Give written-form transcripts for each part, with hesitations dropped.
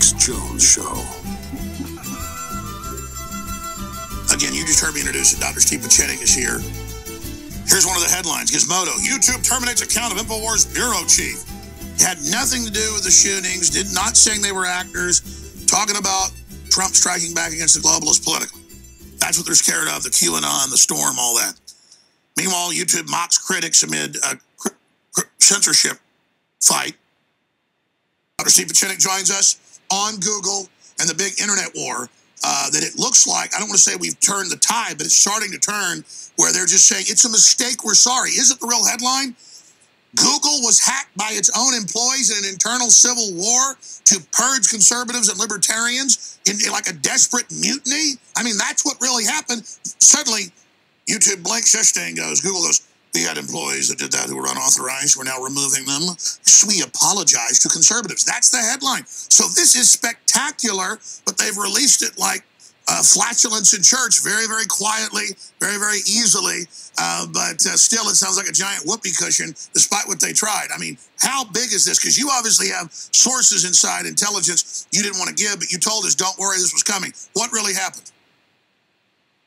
Alex Jones Show. Again, you just heard me introduce it. Dr. Steve Pieczenik is here. Here's one of the headlines. Gizmodo, YouTube terminates account of INFOWARS bureau chief. Had nothing to do with the shootings, not saying they were actors, talking about Trump striking back against the globalists politically. That's what they're scared of, the QAnon, the storm, all that. Meanwhile, YouTube mocks critics amid a censorship fight. Dr. Steve Pieczenik joins us on Google and the big internet war that it looks like, I don't want to say we've turned the tide, but it's starting to turn where they're just saying, it's a mistake, we're sorry. Isn't the real headline? Google was hacked by its own employees in an internal civil war to purge conservatives and libertarians in like a desperate mutiny. I mean, that's what really happened. Suddenly, YouTube blinks yesterday and goes, Google goes, we had employees that did that who were unauthorized. We're now removing them. So we apologize to conservatives. That's the headline. So this is spectacular, but they've released it like flatulence in church, very, very quietly, very, very easily. But still, it sounds like a giant whoopee cushion, despite what they tried. I mean, how big is this? Because you obviously have sources inside intelligence you didn't want to give, but you told us, don't worry, this was coming. What really happened?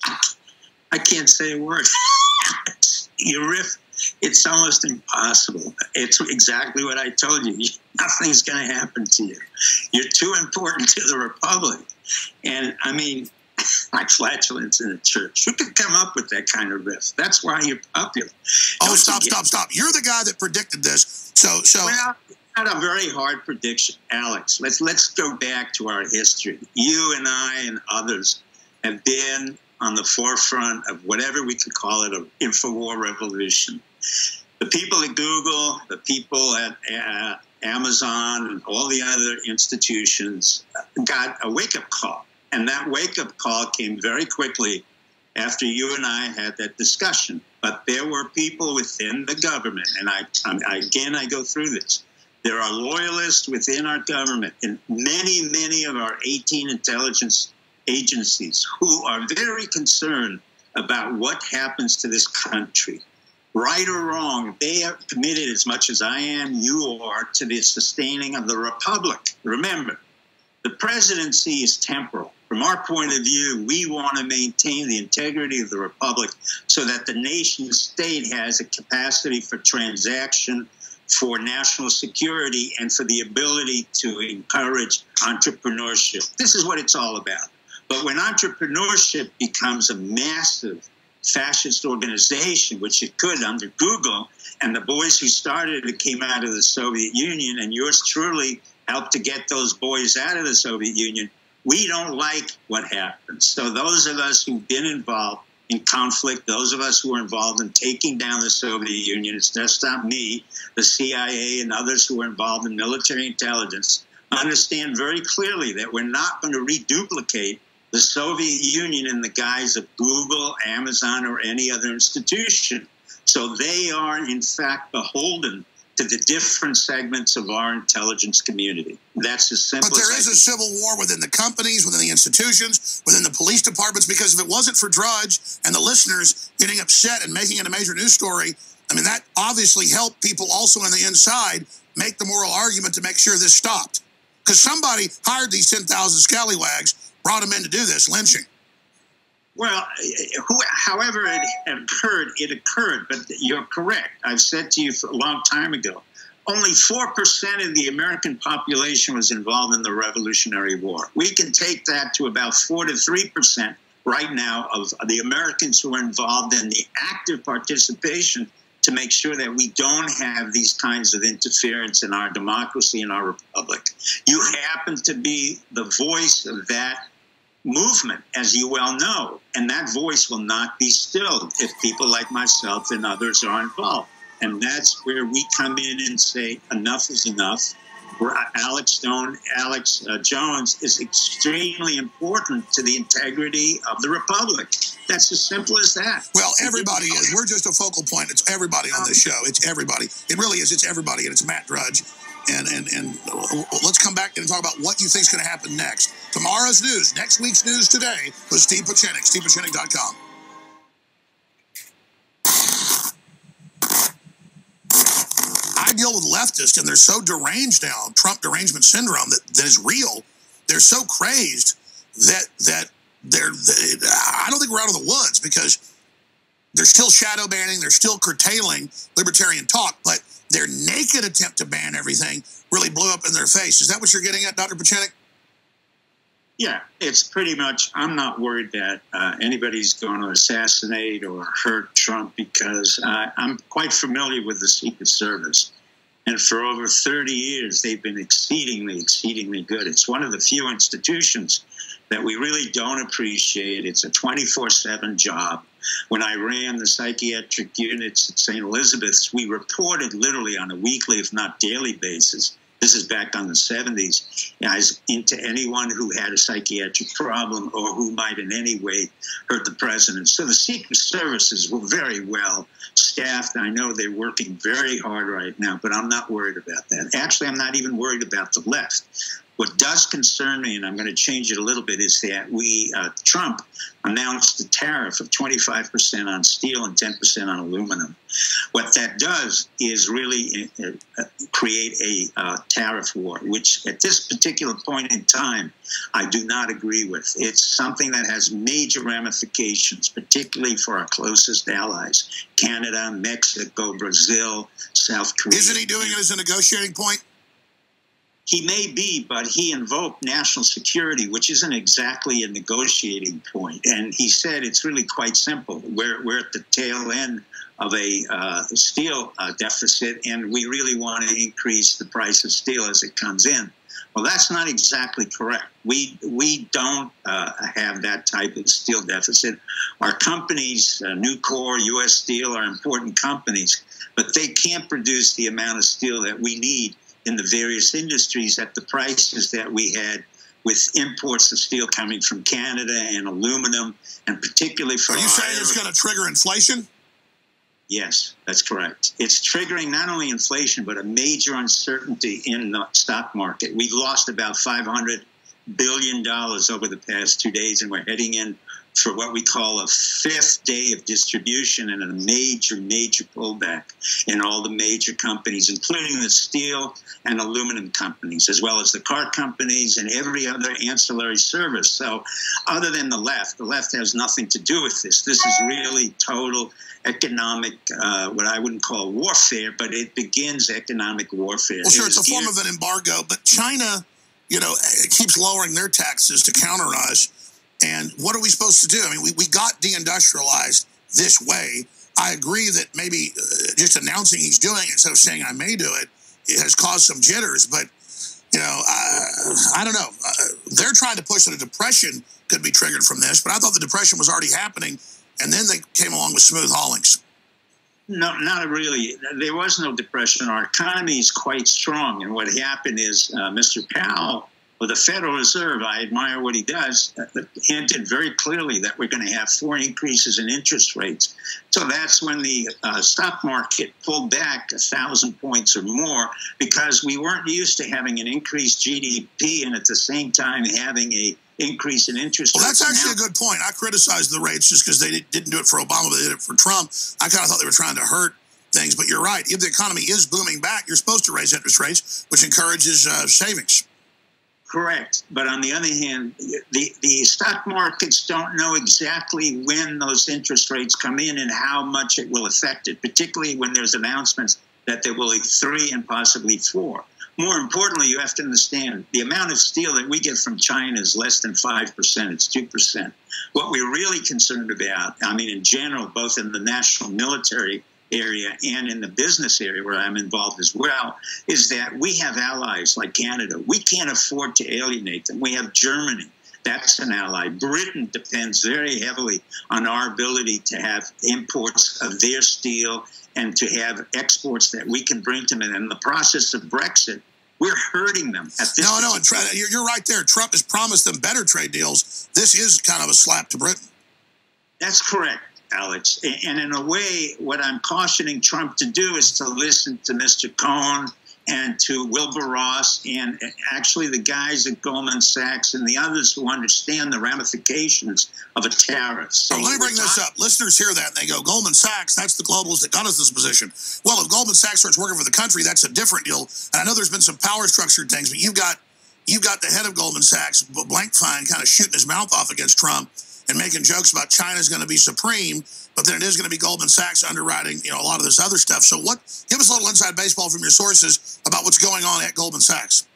I can't say a word. You riff, it's almost impossible. It's exactly what I told you. Nothing's going to happen to you. You're too important to the Republic. And, I mean, like flatulence in a church. Who could come up with that kind of riff? That's why you're popular. Oh, stop. You're the guy that predicted this. Well, not a very hard prediction, Alex. Let's go back to our history. You and I and others have been on the forefront of whatever we could call it, an InfoWar revolution. The people at Google, the people at Amazon, and all the other institutions got a wake-up call. And that wake-up call came very quickly after you and I had that discussion. But there were people within the government, and I go through this. There are loyalists within our government and many of our 18 intelligence agencies who are very concerned about what happens to this country. Right or wrong, they are committed as much as I am, you are, to the sustaining of the Republic. Remember, the presidency is temporal. From our point of view, we want to maintain the integrity of the Republic so that the nation state has a capacity for transaction, for national security, and for the ability to encourage entrepreneurship. This is what it's all about. But when entrepreneurship becomes a massive fascist organization, which it could under Google, and the boys who started it came out of the Soviet Union, and yours truly helped to get those boys out of the Soviet Union, we don't like what happens. So those of us who've been involved in conflict, those of us who were involved in taking down the Soviet Union, it's just not me, the CIA and others who were involved in military intelligence, understand very clearly that we're not going to reduplicate the Soviet Union in the guise of Google, Amazon, or any other institution. So they are, in fact, beholden to the different segments of our intelligence community. That's as simple as But there is a civil war within the companies, within the institutions, within the police departments, because if it wasn't for Drudge and the listeners getting upset and making it a major news story, I mean, that obviously helped people also on the inside make the moral argument to make sure this stopped. Because somebody hired these 10,000 scallywags, brought them in to do this lynching. Well, however it occurred, but you're correct. I've said to you for a long time ago, only 4% of the American population was involved in the Revolutionary War. We can take that to about 4 to 3% right now of the Americans who are involved in the active participation to make sure that we don't have these kinds of interference in our democracy and our republic. You happen to be the voice of that movement, as you well know, and that voice will not be stilled if people like myself and others are involved. And that's where we come in and say enough is enough. Alex Jones is extremely important to the integrity of the Republic. That's as simple as that. Well, everybody is. We're just a focal point. It's everybody on this show. It's everybody. It really is. It's everybody, and it's Matt Drudge. And let's come back and talk about what you think is going to happen next. Tomorrow's news, next week's news today with Steve Pieczenik, StevePieczenik.com. I deal with leftists, and they're so deranged now, Trump derangement syndrome, that is real. they're so crazed that I don't think we're out of the woods, because they're still shadow banning, they're still curtailing libertarian talk, but their naked attempt to ban everything really blew up in their face. Is that what you're getting at, Dr. Pieczenik? Yeah, it's pretty much, I'm not worried that anybody's going to assassinate or hurt Trump, because I'm quite familiar with the Secret Service. And for over 30 years, they've been exceedingly, exceedingly good. It's one of the few institutions that we really don't appreciate. It's a 24/7 job. When I ran the psychiatric units at St. Elizabeth's, we reported literally on a weekly, if not daily basis. This is back on the 70s, as into anyone who had a psychiatric problem or who might in any way hurt the president. So the Secret Services were very well staffed. I know they're working very hard right now, but I'm not worried about that. Actually, I'm not even worried about the left. What does concern me, and I'm going to change it a little bit, is that Trump announced a tariff of 25% on steel and 10% on aluminum. What that does is really create a tariff war, which at this particular point in time, I do not agree with. It's something that has major ramifications, particularly for our closest allies, Canada, Mexico, Brazil, South Korea. Isn't he doing it as a negotiating point? He may be, but he invoked national security, which isn't exactly a negotiating point. And he said it's really quite simple. We're at the tail end of a steel deficit, and we really want to increase the price of steel as it comes in. Well, that's not exactly correct. We don't have that type of steel deficit. Our companies, Nucor, U.S. Steel, are important companies, but they can't produce the amount of steel that we need in the various industries at the prices that we had with imports of steel coming from Canada and aluminum, and particularly for... Are you saying it's going to trigger inflation? Yes, that's correct. It's triggering not only inflation, but a major uncertainty in the stock market. We've lost about $500 billion over the past 2 days, and we're heading in for what we call a fifth day of distribution and a major, major pullback in all the major companies, including the steel and aluminum companies, as well as the car companies and every other ancillary service. So other than the left has nothing to do with this. This is really total economic, what I wouldn't call warfare, but it begins economic warfare. Well, sure, it's a form of an embargo, but China, keeps lowering their taxes to counter us. And what are we supposed to do? I mean, we got deindustrialized this way. I agree that maybe just announcing he's doing it instead of saying I may do it, it has caused some jitters. But, I don't know. They're trying to push that a depression could be triggered from this, but I thought the depression was already happening, and then they came along with smooth haulings. No, not really. There was no depression. Our economy is quite strong, and what happened is Mr. Powell, with the Federal Reserve, I admire what he does, hinted very clearly that we're going to have 4 increases in interest rates. So that's when the stock market pulled back 1,000 points or more, because we weren't used to having an increased GDP and at the same time having a increase in interest rates. Well, that's actually a good point. I criticized the rates just because they didn't do it for Obama, but they did it for Trump. I kind of thought they were trying to hurt things, but you're right. If the economy is booming back, you're supposed to raise interest rates, which encourages savings. Correct. But on the other hand, the stock markets don't know exactly when those interest rates come in and how much it will affect it, particularly when there's announcements that there will be 3 and possibly 4. More importantly, you have to understand the amount of steel that we get from China is less than 5%. It's 2%. What we're really concerned about, I mean, in general, both in the national military area and in the business area where I'm involved as well, is that we have allies like Canada. We can't afford to alienate them. We have Germany. That's an ally. Britain depends very heavily on our ability to have imports of their steel and to have exports that we can bring to them. And in the process of Brexit, we're hurting them at this No, you're right there. Trump has promised them better trade deals. This is kind of a slap to Britain. That's correct, Alex. And in a way, what I'm cautioning Trump to do is to listen to Mr. Cohen and to Wilbur Ross and actually the guys at Goldman Sachs and the others who understand the ramifications of a tariff. So let me bring this up. Listeners hear that and they go, Goldman Sachs, that's the globals that got us this position. Well, if Goldman Sachs starts working for the country, that's a different deal. And I know there's been some power structured things, but you've got you've got the head of Goldman Sachs, Blankfein, kind of shooting his mouth off against Trump and making jokes about China's going to be supreme, but then it is going to be Goldman Sachs underwriting, a lot of this other stuff. So give us a little inside baseball from your sources about what's going on at Goldman Sachs.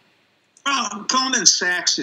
Well, Goldman Sachs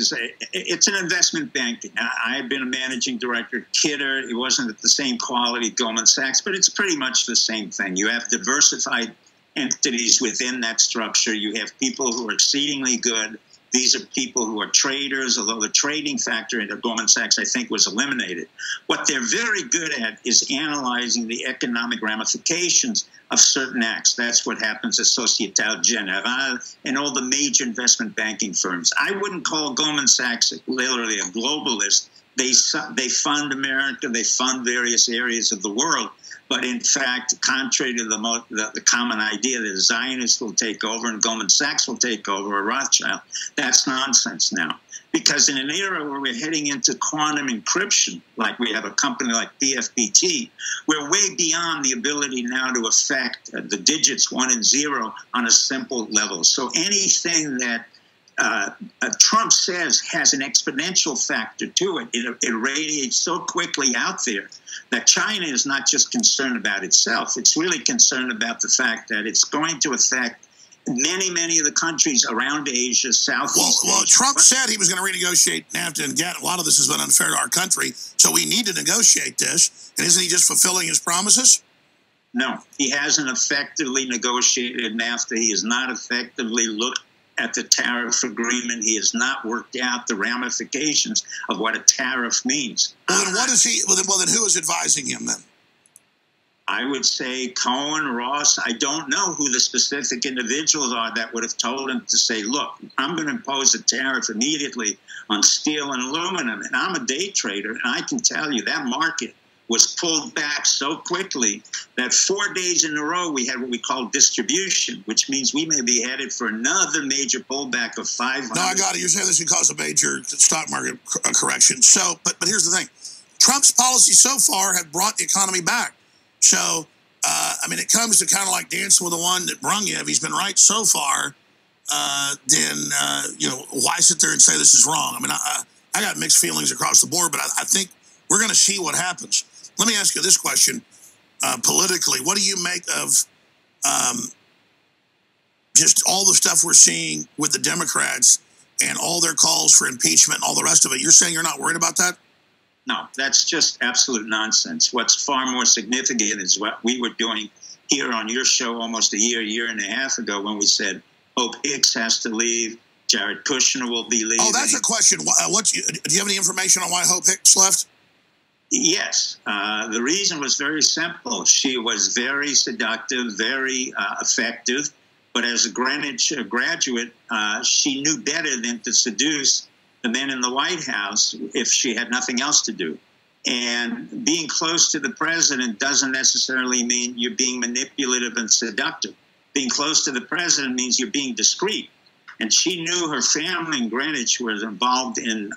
it's an investment banking. I've been a managing director at Kidder. It wasn't at the same quality of Goldman Sachs, but it's pretty much the same thing. You have diversified entities within that structure. You have people who are exceedingly good. These are people who are traders, although the trading factor at Goldman Sachs, I think, was eliminated. What they're very good at is analyzing the economic ramifications of certain acts. That's what happens at Société Générale and all the major investment banking firms. I wouldn't call Goldman Sachs literally a globalist. They fund America. They fund various areas of the world. But in fact, contrary to the common idea that a Zionist will take over and Goldman Sachs will take over, or Rothschild, that's nonsense now. Because in an era where we're heading into quantum encryption, like we have a company like PFBT, we're way beyond the ability now to affect the digits 1 and 0 on a simple level. So anything that Trump says has an exponential factor to it. It radiates so quickly out there that China is not just concerned about itself. It's really concerned about the fact that it's going to affect many of the countries around Asia, Southeast Asia. Well, Trump said he was going to renegotiate NAFTA and GATT. A lot of this has been unfair to our country, so we need to negotiate this. And isn't he just fulfilling his promises? No, he hasn't effectively negotiated NAFTA. He has not effectively looked at the tariff agreement. He has not worked out the ramifications of what a tariff means. Well, then what is he? Well, then who is advising him then? I would say Cohen, Ross. I don't know who the specific individuals are that would have told him to say, look, I'm going to impose a tariff immediately on steel and aluminum. And I'm a day trader, and I can tell you that market was pulled back so quickly that 4 days in a row we had what we call distribution, which means we may be headed for another major pullback of 500. No, I got it. You're saying this could cause a major stock market correction. So, but here's the thing. Trump's policies so far have brought the economy back. So, I mean, it comes to kind of like dancing with the one that brung you. If he's been right so far, then, why sit there and say this is wrong? I mean, I got mixed feelings across the board, but I think we're going to see what happens. Let me ask you this question. Politically, what do you make of just all the stuff we're seeing with the Democrats and all their calls for impeachment and all the rest of it? You're saying you're not worried about that? No, that's just absolute nonsense. What's far more significant is what we were doing here on your show almost a year and a half ago when we said Hope Hicks has to leave, Jared Kushner will be leaving. Oh, that's a question. Do you have any information on why Hope Hicks left? Yes. The reason was very simple. She was very seductive, very effective, but as a Greenwich graduate, she knew better than to seduce the men in the White House if she had nothing else to do. And being close to the president doesn't necessarily mean you're being manipulative and seductive. Being close to the president means you're being discreet. And she knew her family in Greenwich was involved in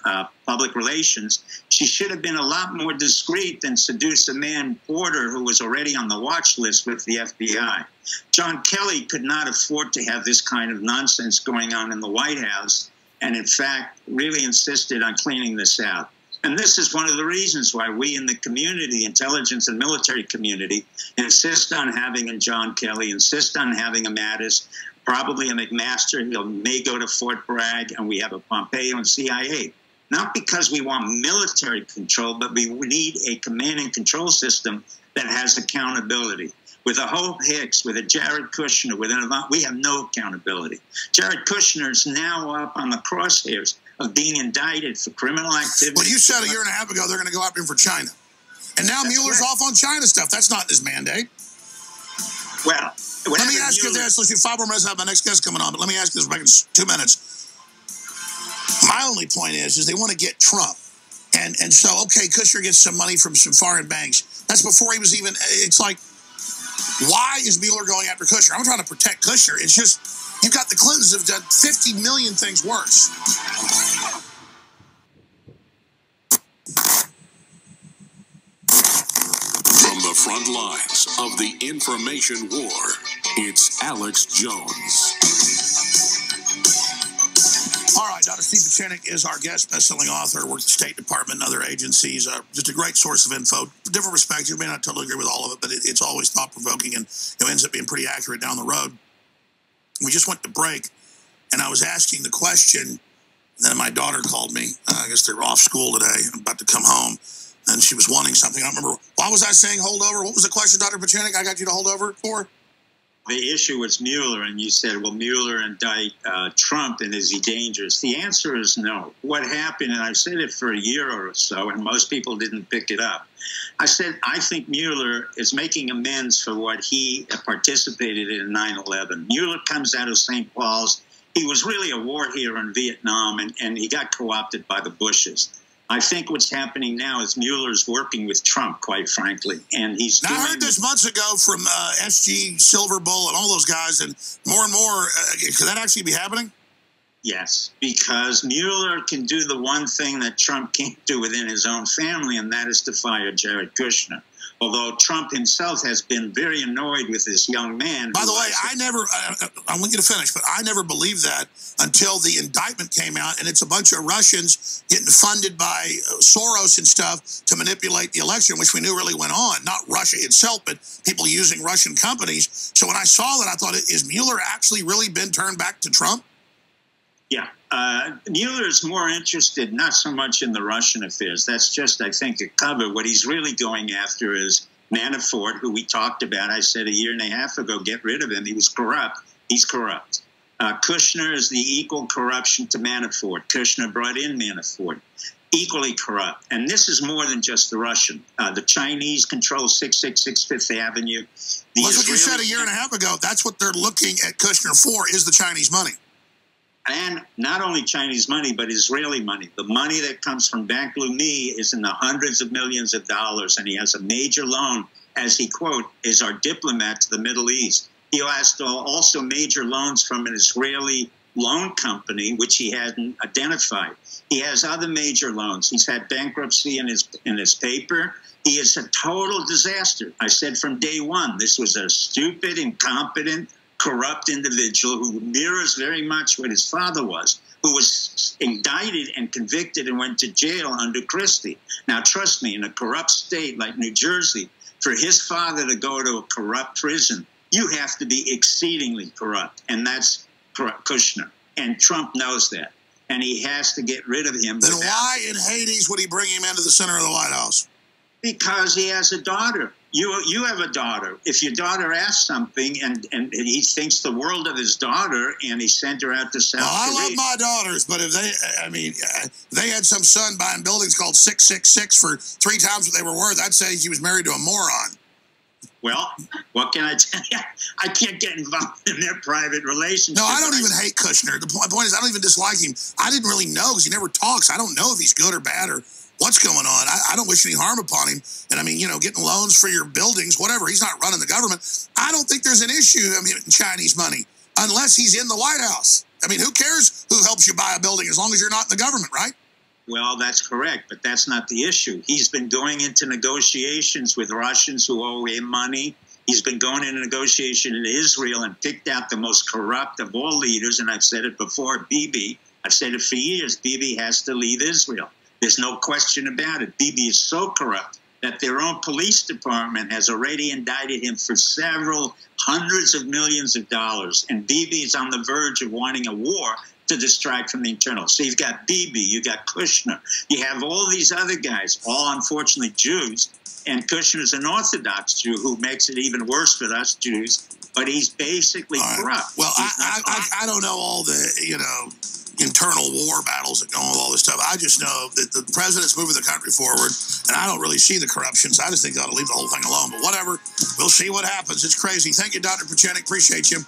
public relations. She should have been a lot more discreet than seduce a man, Porter, who was already on the watch list with the FBI. John Kelly could not afford to have this kind of nonsense going on in the White House, and in fact, really insisted on cleaning this out. And this is one of the reasons why we in the community, intelligence and military community, insist on having a John Kelly, insist on having a Mattis, probably a McMaster. He may go to Fort Bragg, and we have a Pompeo and CIA. Not because we want military control, but we need a command and control system that has accountability. With a Hope Hicks, with a Jared Kushner, with an Avant, we have no accountability. Jared Kushner is now up on the crosshairs of being indicted for criminal activity. Well, you said a year and a half ago they're going to go after him for China. And now Mueller's off on China stuff. That's not his mandate. Well, let me ask you this. Let's do 5 more minutes. I have my next guest coming on. But let me ask you this back in 2 minutes. My only point is they want to get Trump. And so, okay, Kushner gets some money from some foreign banks. That's before he was even, it's like, why is Mueller going after Kushner? I'm trying to protect Kushner. It's just, you've got the Clintons have done 50 million things worse. From the front lines of the information war, it's Alex Jones. All right, Dr. Steve Pieczenik is our guest, best-selling author, worked at the State Department and other agencies. Just a great source of info. Different perspectives. You may not totally agree with all of it, but it's always thought-provoking and it ends up being pretty accurate down the road. We just went to break, and I was asking the question, and then my daughter called me. I guess they were off school today. I'm about to come home, and she was wanting something. I don't remember. Why was I saying hold over? What was the question, Dr. Pieczenik, I got you to hold over for? The issue was Mueller, and you said, will Mueller indict Trump, and is he dangerous? The answer is no. What happened, and I've said it for a year or so, and most people didn't pick it up. I said, I think Mueller is making amends for what he participated in 9/11. Mueller comes out of St. Paul's. He was really a war hero in Vietnam, and he got co-opted by the Bushes. I think what's happening now is Mueller's working with Trump, quite frankly, and he's. Now, I heard this months ago from SG, Silver Bull, and all those guys, and more. Could that actually be happening? Yes, because Mueller can do the one thing that Trump can't do within his own family, and that is to fire Jared Kushner. Although Trump himself has been very annoyed with this young man. By the way, I want you to finish, but I never believed that until the indictment came out, and it's a bunch of Russians getting funded by Soros and stuff to manipulate the election, which we knew really went on. Not Russia itself, but people using Russian companies. So when I saw that, I thought, is Mueller actually really been turned back to Trump? Yeah. Mueller is more interested not so much in the Russian affairs. That's just, I think, a cover. What he's really going after is Manafort, who we talked about. I said a year and a half ago, get rid of him. He was corrupt. He's corrupt. Kushner is the equal corruption to Manafort. Kushner brought in Manafort. Equally corrupt. And this is more than just the Russian. The Chinese control 666 Fifth Avenue. Well, that's what you said a year and a half ago. That's what they're looking at Kushner for, is the Chinese money. And not only Chinese money, but Israeli money. The money that comes from Bank Leumi is in the hundreds of millions of dollars, and he has a major loan, as he, quote, is our diplomat to the Middle East. He has also major loans from an Israeli loan company, which he hadn't identified. He has other major loans. He's had bankruptcy in his paper. He is a total disaster. I said from day one, this was a stupid, incompetent, corrupt individual who mirrors very much what his father was, who was indicted and convicted and went to jail under Christie. Now, trust me, in a corrupt state like New Jersey, for his father to go to a corrupt prison, you have to be exceedingly corrupt, and that's Kushner. And Trump knows that, and he has to get rid of him. Then why in Hades would he bring him into the center of the White House? Because he has a daughter. You have a daughter. If your daughter asks something and he thinks the world of his daughter and he sent her out to South Korea. I love my daughters, but if they had some son buying buildings called 666 for 3 times what they were worth, I'd say he was married to a moron. Well, what can I tell you? I can't get involved in their private relationship. No, I don't even hate Kushner. The point is, I don't even dislike him. I didn't really know because he never talks. I don't know if he's good or bad or what's going on. I don't wish any harm upon him. And I mean, getting loans for your buildings, whatever. He's not running the government. I don't think there's an issue, in Chinese money, unless he's in the White House. I mean, who cares who helps you buy a building as long as you're not in the government, right? Well, that's correct, but that's not the issue. He's been going into negotiations with Russians who owe him money. He's been going into negotiation in Israel and picked out the most corrupt of all leaders, and I've said it before, Bibi. I've said it for years. Bibi has to leave Israel. There's no question about it. Bibi is so corrupt that their own police department has already indicted him for several hundreds of millions of dollars, and Bibi is on the verge of wanting a war to distract from the internal. So you've got Bibi, you got Kushner, you have all these other guys, all unfortunately Jews, and Kushner's an Orthodox Jew who makes it even worse for us Jews, but he's basically corrupt. Well, I don't know all the, internal war battles that go on with all this stuff. I just know that the president's moving the country forward, and I don't really see the corruption, so I just think they ought to leave the whole thing alone. But whatever, we'll see what happens. It's crazy. Thank you, Dr. Pieczenik. Appreciate you.